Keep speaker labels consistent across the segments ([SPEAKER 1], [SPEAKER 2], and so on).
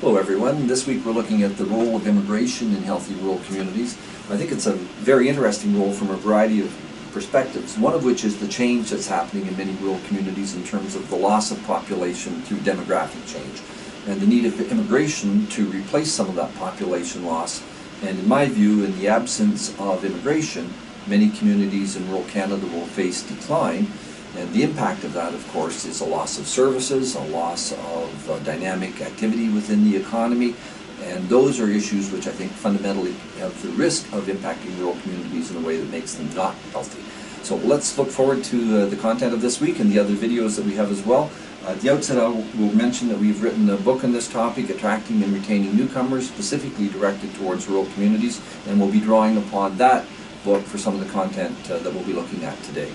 [SPEAKER 1] Hello everyone. This week we're looking at the role of immigration in healthy rural communities. I think it's a very interesting role from a variety of perspectives, one of which is the change that's happening in many rural communities in terms of the loss of population through demographic change and the need of immigration to replace some of that population loss. And in my view, in the absence of immigration, many communities in rural Canada will face decline. And the impact of that, of course, is a loss of services, a loss of dynamic activity within the economy, and those are issues which I think fundamentally have the risk of impacting rural communities in a way that makes them not healthy. So let's look forward to the content of this week and the other videos that we have as well. At the outset, I will mention that we've written a book on this topic, Attracting and Retaining Newcomers, specifically directed towards rural communities, and we'll be drawing upon that book for some of the content that we'll be looking at today.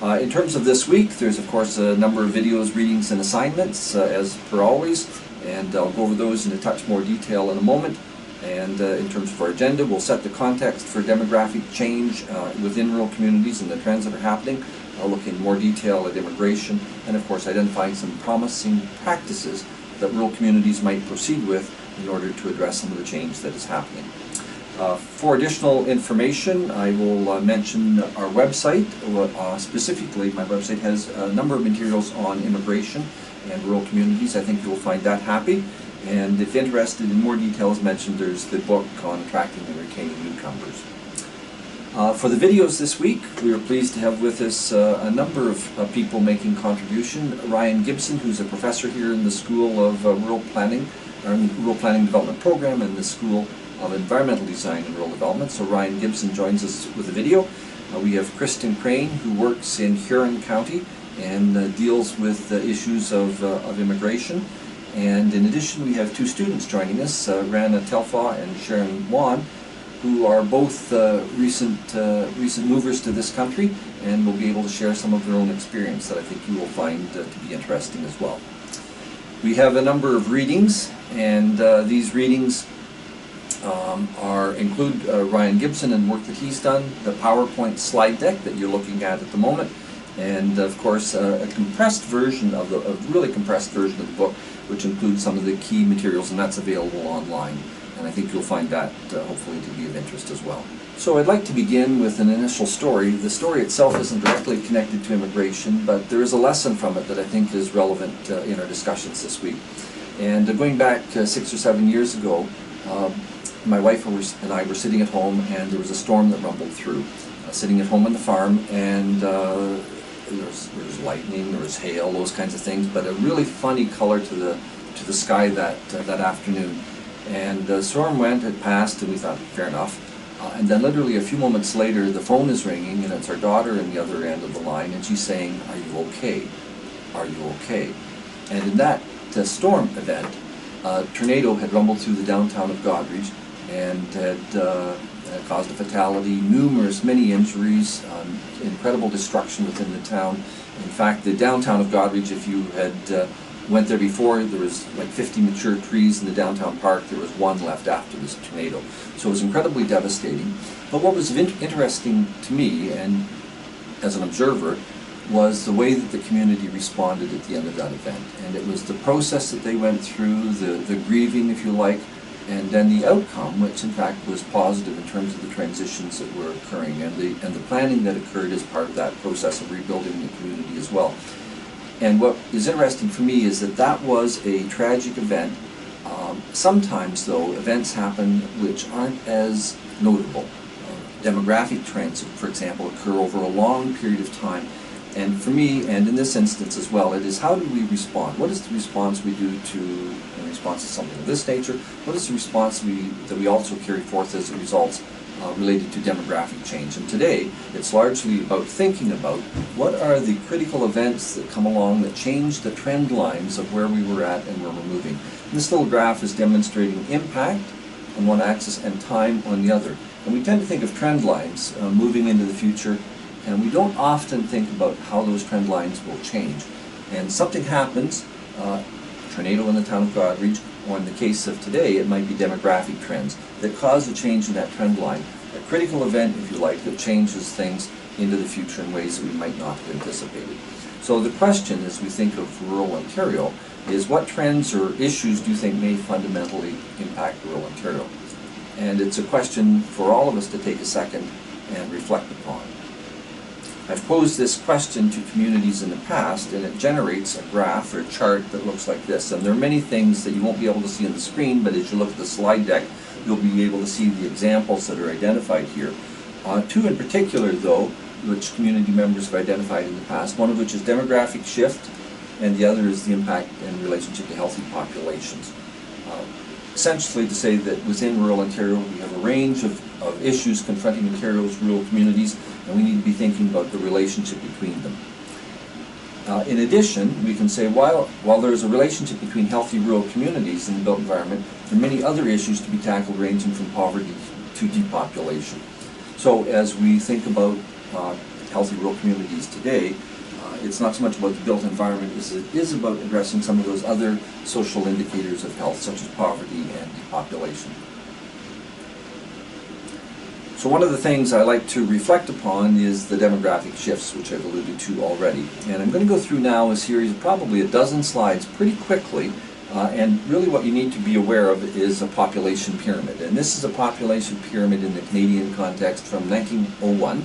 [SPEAKER 1] In terms of this week, there's of course a number of videos, readings, and assignments, as per always, and I'll go over those in a touch more detail in a moment. And in terms of our agenda, we'll set the context for demographic change within rural communities and the trends that are happening. I'll look in more detail at immigration, and of course identifying some promising practices that rural communities might proceed with in order to address some of the change that is happening. For additional information, I will mention our website. Specifically, my website has a number of materials on immigration and rural communities. I think you will find that happy. And if interested in more details mentioned, there's the book on Attracting and Retaining Newcomers. For the videos this week, we are pleased to have with us a number of people making contribution. Ryan Gibson, who's a professor here in the School of Rural Planning, or in the Rural Planning Development Program in the School of Environmental Design and Rural Development. So Ryan Gibson joins us with a video. We have Kristen Crane, who works in Huron County and deals with issues of immigration. And in addition, we have two students joining us, Rana Telfaw and Sharon Wan, who are both recent movers to this country and will be able to share some of their own experience that I think you will find to be interesting as well. We have a number of readings, and these readings include Ryan Gibson and work that he's done, the PowerPoint slide deck that you're looking at the moment, and of course a compressed version of a really compressed version of the book, which includes some of the key materials, and that's available online. And I think you'll find that hopefully to be of interest as well. So I'd like to begin with an initial story. The story itself isn't directly connected to immigration, but there is a lesson from it that I think is relevant in our discussions this week. And going back 6 or 7 years ago, my wife and I were sitting at home, and there was a storm that rumbled through. Sitting at home on the farm, and there was lightning, there was hail, those kinds of things, but a really funny color to the sky that afternoon. And the storm went, it passed, and we thought, fair enough. And then literally a few moments later, the phone is ringing, and it's our daughter on the other end of the line, and she's saying, "Are you okay? Are you okay?" And in that storm event, a tornado had rumbled through the downtown of Goderich and had caused a fatality, many injuries, incredible destruction within the town. In fact, the downtown of Goderich, if you had went there before, there was like 50 mature trees in the downtown park. There was one left after this tornado. So it was incredibly devastating. But what was interesting to me, and as an observer, was the way that the community responded at the end of that event. And it was the process that they went through, the grieving, if you like, and then the outcome, which in fact was positive in terms of the transitions that were occurring and the planning that occurred as part of that process of rebuilding the community as well. And what is interesting for me is that was a tragic event. Sometimes, though, events happen which aren't as notable. Demographic trends, for example, occur over a long period of time. And for me, and in this instance as well, it is how do we respond? What is the response we do in response to something of this nature? What is the response that we also carry forth as a result related to demographic change? And today, it's largely about thinking about what are the critical events that come along that change the trend lines of where we were at and where we're moving. This little graph is demonstrating impact on one axis and time on the other. And we tend to think of trend lines moving into the future, and we don't often think about how those trend lines will change. And something happens, tornado in the town of Goderich, or in the case of today, it might be demographic trends that cause a change in that trend line. A critical event, if you like, that changes things into the future in ways that we might not have anticipated. So the question, as we think of rural Ontario, is what trends or issues do you think may fundamentally impact rural Ontario? And it's a question for all of us to take a second and reflect upon. I've posed this question to communities in the past, and it generates a graph or a chart that looks like this. And there are many things that you won't be able to see on the screen, but as you look at the slide deck, you'll be able to see the examples that are identified here. Two in particular, though, which community members have identified in the past, one of which is demographic shift, and the other is the impact in relationship to healthy populations. Essentially to say that within rural Ontario we have a range of issues confronting Ontario's rural communities, and we need to be thinking about the relationship between them. In addition, we can say while there is a relationship between healthy rural communities and the built environment, there are many other issues to be tackled ranging from poverty to depopulation. So as we think about healthy rural communities today, it's not so much about the built environment as it is about addressing some of those other social indicators of health, such as poverty and depopulation. So one of the things I like to reflect upon is the demographic shifts, which I've alluded to already. And I'm going to go through now a series of probably a dozen slides pretty quickly. And really what you need to be aware of is a population pyramid. And this is a population pyramid in the Canadian context from 1901.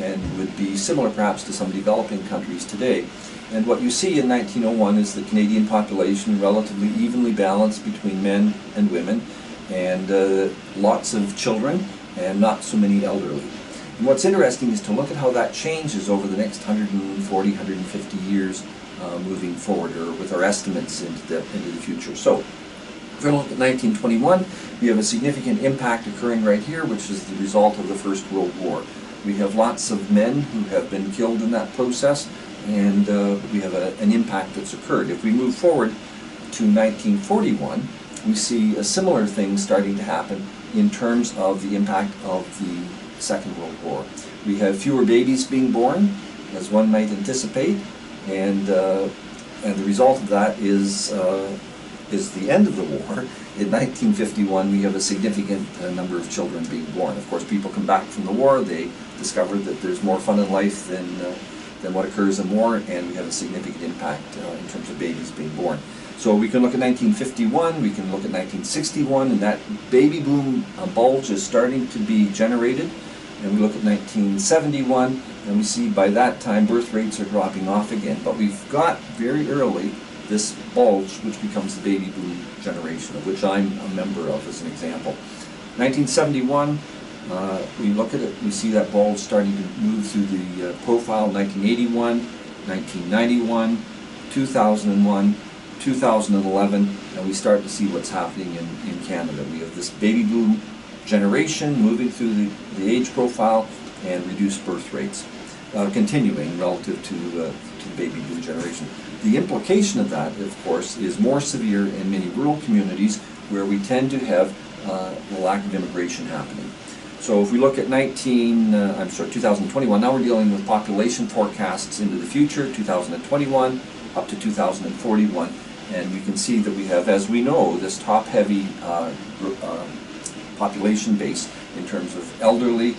[SPEAKER 1] And would be similar perhaps to some developing countries today. And what you see in 1901 is the Canadian population relatively evenly balanced between men and women, and lots of children and not so many elderly. And what's interesting is to look at how that changes over the next 140, 150 years moving forward, or with our estimates into the future. So if we look at 1921, we have a significant impact occurring right here, which is the result of the First World War. We have lots of men who have been killed in that process, and we have an impact that's occurred. If we move forward to 1941, we see a similar thing starting to happen in terms of the impact of the Second World War. We have fewer babies being born, as one might anticipate, and the result of that is the end of the war. In 1951, we have a significant number of children being born. Of course, people come back from the war, they discover that there's more fun in life than what occurs in war, and we have a significant impact in terms of babies being born. So we can look at 1951, we can look at 1961, and that baby boom bulge is starting to be generated. And we look at 1971, and we see by that time birth rates are dropping off again. But we've got very early this bulge, which becomes the baby boom generation, of which I'm a member of as an example. 1971, we look at it, we see that bulge starting to move through the profile. 1981, 1991, 2001, 2011, and we start to see what's happening in Canada. We have this baby boom generation moving through the age profile and reduced birth rates, continuing relative to the baby boom generation. The implication of that, of course, is more severe in many rural communities where we tend to have the lack of immigration happening. So if we look at 2021, now we're dealing with population forecasts into the future, 2021 up to 2041, and we can see that we have, as we know, this top-heavy population base in terms of elderly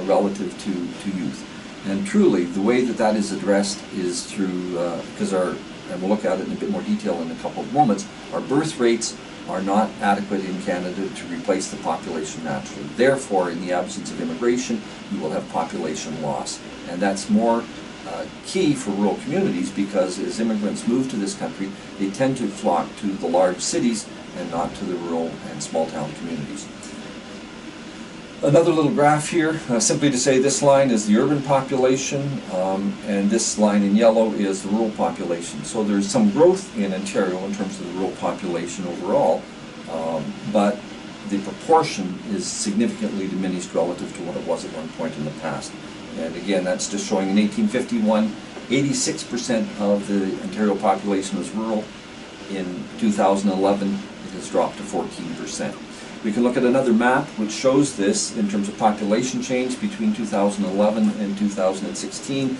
[SPEAKER 1] relative to youth. And truly, the way that that is addressed is through, and we'll look at it in a bit more detail in a couple of moments, our birth rates are not adequate in Canada to replace the population naturally. Therefore, in the absence of immigration, you will have population loss. And that's more key for rural communities, because as immigrants move to this country, they tend to flock to the large cities and not to the rural and small town communities. Another little graph here, simply to say this line is the urban population, and this line in yellow is the rural population. So there's some growth in Ontario in terms of the rural population overall, but the proportion is significantly diminished relative to what it was at one point in the past. And again, that's just showing in 1851, 86% of the Ontario population was rural. In 2011, it has dropped to 14%. We can look at another map which shows this in terms of population change between 2011 and 2016.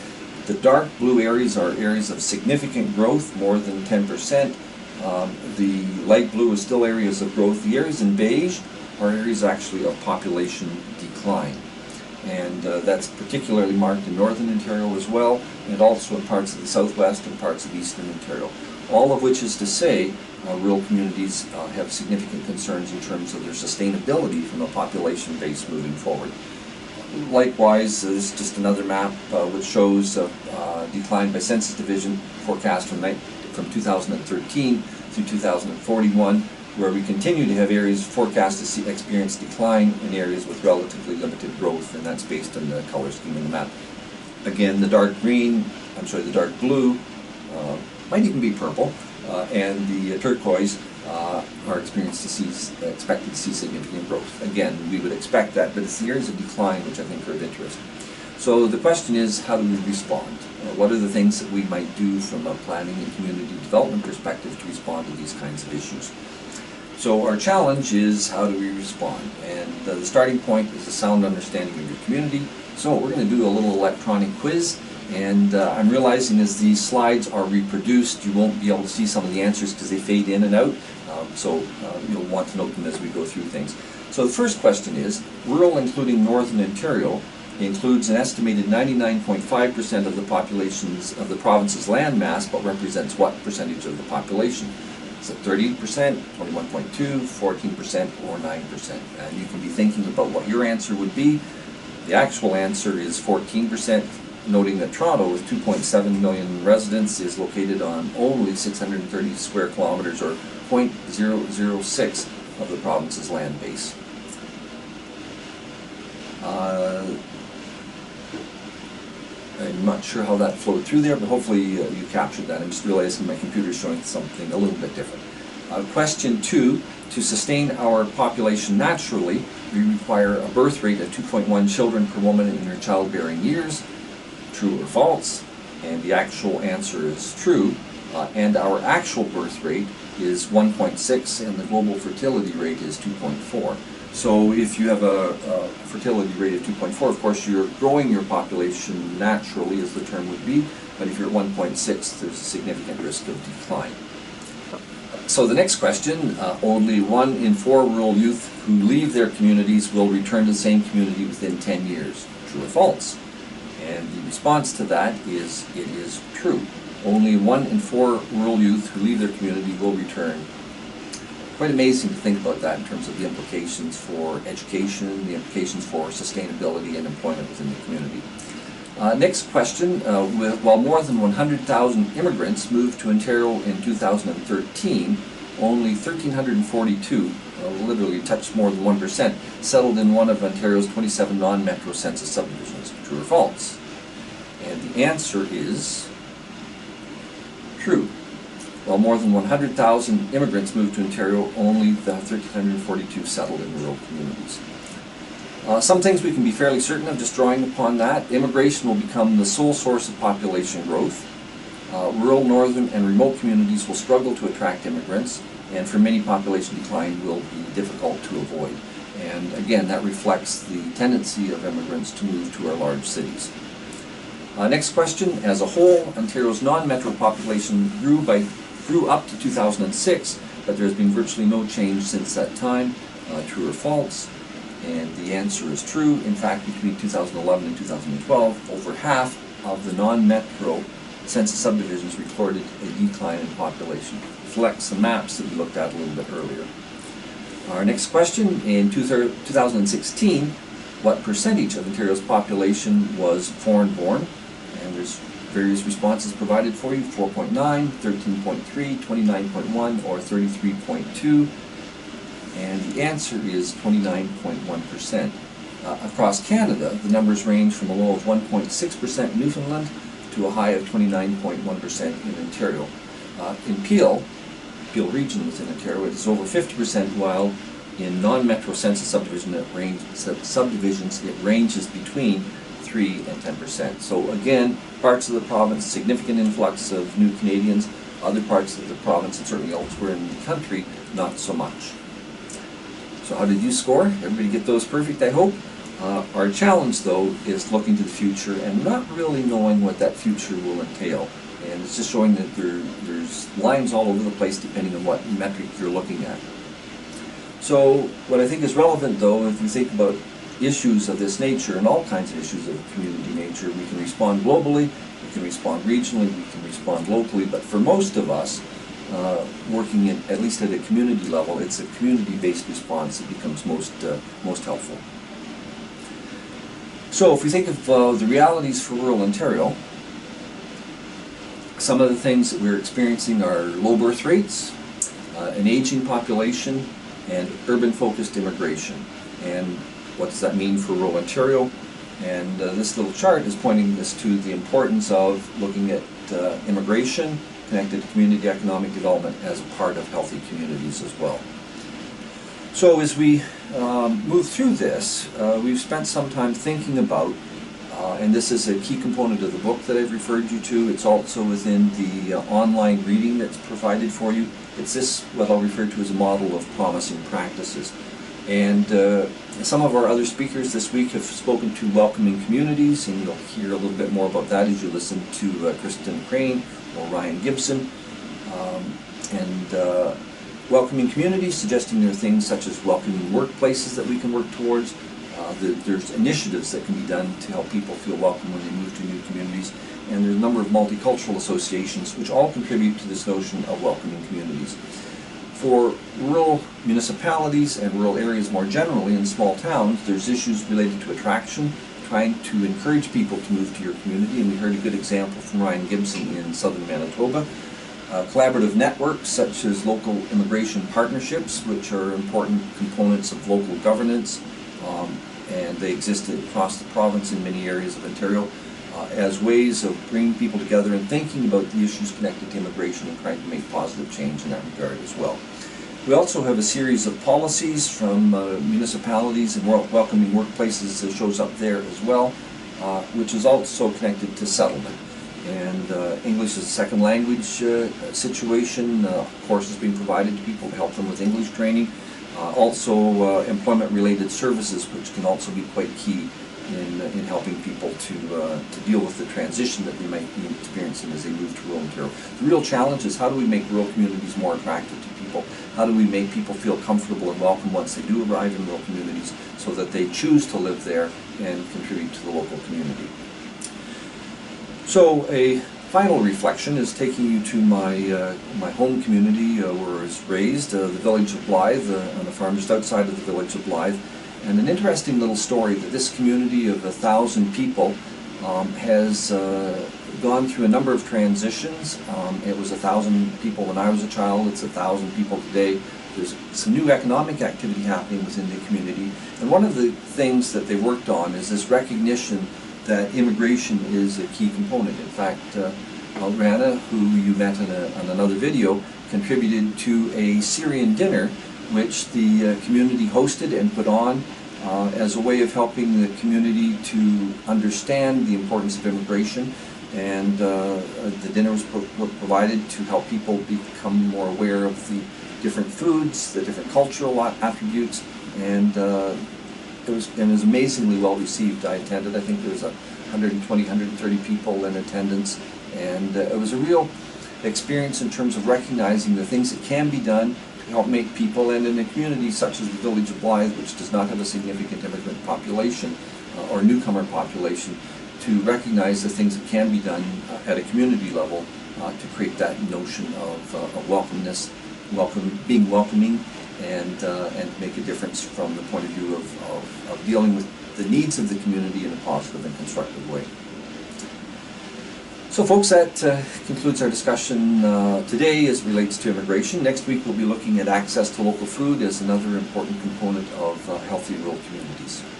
[SPEAKER 1] The dark blue areas are areas of significant growth, more than 10%. The light blue is still areas of growth. The areas in beige are areas actually of population decline. And that's particularly marked in northern Ontario as well, and also in parts of the southwest and parts of eastern Ontario. all of which is to say rural communities have significant concerns in terms of their sustainability from a population base moving forward. Likewise, this is just another map which shows decline by census division forecast from 2013 through 2041, where we continue to have areas forecast to experience decline in areas with relatively limited growth, and that's based on the color scheme in the map. Again, the dark blue, might even be purple, and the turquoise are expected to see significant growth. Again, we would expect that, but it's the areas of decline which I think are of interest. So the question is, how do we respond? What are the things that we might do from a planning and community development perspective to respond to these kinds of issues? So our challenge is, how do we respond? And the starting point is a sound understanding of your community. So we're going to do a little electronic quiz, and I'm realizing as these slides are reproduced, you won't be able to see some of the answers because they fade in and out. So you'll want to note them as we go through things. So the first question is, rural including Northern Ontario includes an estimated 99.5% of the populations of the province's land mass, but represents what percentage of the population? Is it 30%, 21.2, 14%, or 9%? And you can be thinking about what your answer would be. The actual answer is 14%, noting that Toronto, with 2.7 million residents, is located on only 630 square kilometers, or 0.006 of the province's land base. I'm not sure how that flowed through there, but hopefully you captured that. I'm just realizing my computer is showing something a little bit different. Question 2, to sustain our population naturally, we require a birth rate of 2.1 children per woman in her childbearing years. True or false? And the actual answer is true. And our actual birth rate is 1.6, and the global fertility rate is 2.4. So if you have a fertility rate of 2.4, of course you're growing your population naturally, as the term would be, but if you're at 1.6, there's a significant risk of decline. So the next question, only 1 in 4 rural youth who leave their communities will return to the same community within 10 years. True or false? And the response to that is, it is true. Only 1 in 4 rural youth who leave their community will return. Quite amazing to think about that in terms of the implications for education, the implications for sustainability and employment within the community. Next question, while more than 100,000 immigrants moved to Ontario in 2013, only 1,342, literally touched more than 1%, settled in one of Ontario's 27 non-metro census subdivisions. True or false? And the answer is true. While more than 100,000 immigrants moved to Ontario, only 1,342 settled in rural communities. Some things we can be fairly certain of, just drawing upon that. Immigration will become the sole source of population growth. Rural, northern, and remote communities will struggle to attract immigrants, and for many, population decline will be difficult to avoid. And again, that reflects the tendency of immigrants to move to our large cities. Next question, as a whole, Ontario's non-metro population grew up to 2006, but there's been virtually no change since that time. True or false? And the answer is true. In fact, between 2011 and 2012, over half of the non-metro census subdivisions recorded a decline in population. Reflects the maps that we looked at a little bit earlier. Our next question, in 2016, what percentage of Ontario's population was foreign-born? And there's various responses provided for you: 4.9, 13.3, 29.1, or 33.2. And the answer is 29.1%. Across Canada, the numbers range from a low of 1.6% in Newfoundland to a high of 29.1% in Ontario. In Peel region within Ontario, it is over 50%, while in non-metro census subdivisions it ranges between 3 and 10%. So again, parts of the province, significant influx of new Canadians; other parts of the province, and certainly elsewhere in the country, not so much. So how did you score? Everybody get those perfect, I hope. Our challenge, though, is looking to the future and not really knowing what that future will entail. And it's just showing that there's lines all over the place depending on what metric you're looking at. So what I think is relevant, though, if we think about issues of this nature and all kinds of issues of community nature, we can respond globally, we can respond regionally, we can respond locally, but for most of us, working at least at a community level, it's a community-based response that becomes most helpful. So if we think of the realities for rural Ontario, some of the things that we're experiencing are low birth rates, an aging population, and urban-focused immigration. And what does that mean for rural Ontario? And this little chart is pointing us to the importance of looking at immigration connected to community economic development as a part of healthy communities as well. So as we move through this, we've spent some time thinking about, and this is a key component of the book that I've referred you to. It's also within the online reading that's provided for you. It's this, what I'll refer to as a model of promising practices. And some of our other speakers this week have spoken to welcoming communities, and you'll hear a little bit more about that as you listen to Kristen Crane or Ryan Gibson. Welcoming communities, suggesting there are things such as welcoming workplaces that we can work towards. There's initiatives that can be done to help people feel welcome when they move to new communities. And there's a number of multicultural associations which all contribute to this notion of welcoming communities. For rural municipalities and rural areas more generally in small towns, there's issues related to attraction, trying to encourage people to move to your community, and we heard a good example from Ryan Gibson in southern Manitoba. Collaborative networks such as local immigration partnerships, which are important components of local governance, and they exist across the province in many areas of Ontario, as ways of bringing people together and thinking about the issues connected to immigration and trying to make positive change in that regard as well. We also have a series of policies from municipalities and welcoming workplaces that shows up there as well, which is also connected to settlement. And English as a second language situation, courses being provided to people to help them with English training. Also employment-related services, which can also be quite key in helping people to deal with the transition that they might be experiencing as they move to rural Ontario. The real challenge is how do we make rural communities more attractive to people? How do we make people feel comfortable and welcome once they do arrive in rural communities so that they choose to live there and contribute to the local community? So a final reflection is taking you to my home community where I was raised, the village of Blythe, on a farm just outside of the village of Blythe. And an interesting little story that this community of 1,000 people has gone through a number of transitions. It was 1,000 people when I was a child, it's 1,000 people today. There's some new economic activity happening within the community. And one of the things that they worked on is this recognition that immigration is a key component. In fact, Rana, who you met on another video, contributed to a Syrian dinner which the community hosted and put on as a way of helping the community to understand the importance of immigration. And the dinner was provided to help people become more aware of the different foods, the different cultural attributes, and it was amazingly well received. I attended. I think there was 120, 130 people in attendance, and it was a real experience in terms of recognizing the things that can be done to help make people, and in a community such as the village of Blythe, which does not have a significant immigrant population or newcomer population, to recognize the things that can be done at a community level to create that notion of welcomeness, being welcoming, and make a difference from the point of view of dealing with the needs of the community in a positive and constructive way. So folks, that concludes our discussion today as it relates to immigration. Next week we'll be looking at access to local food as another important component of healthy rural communities.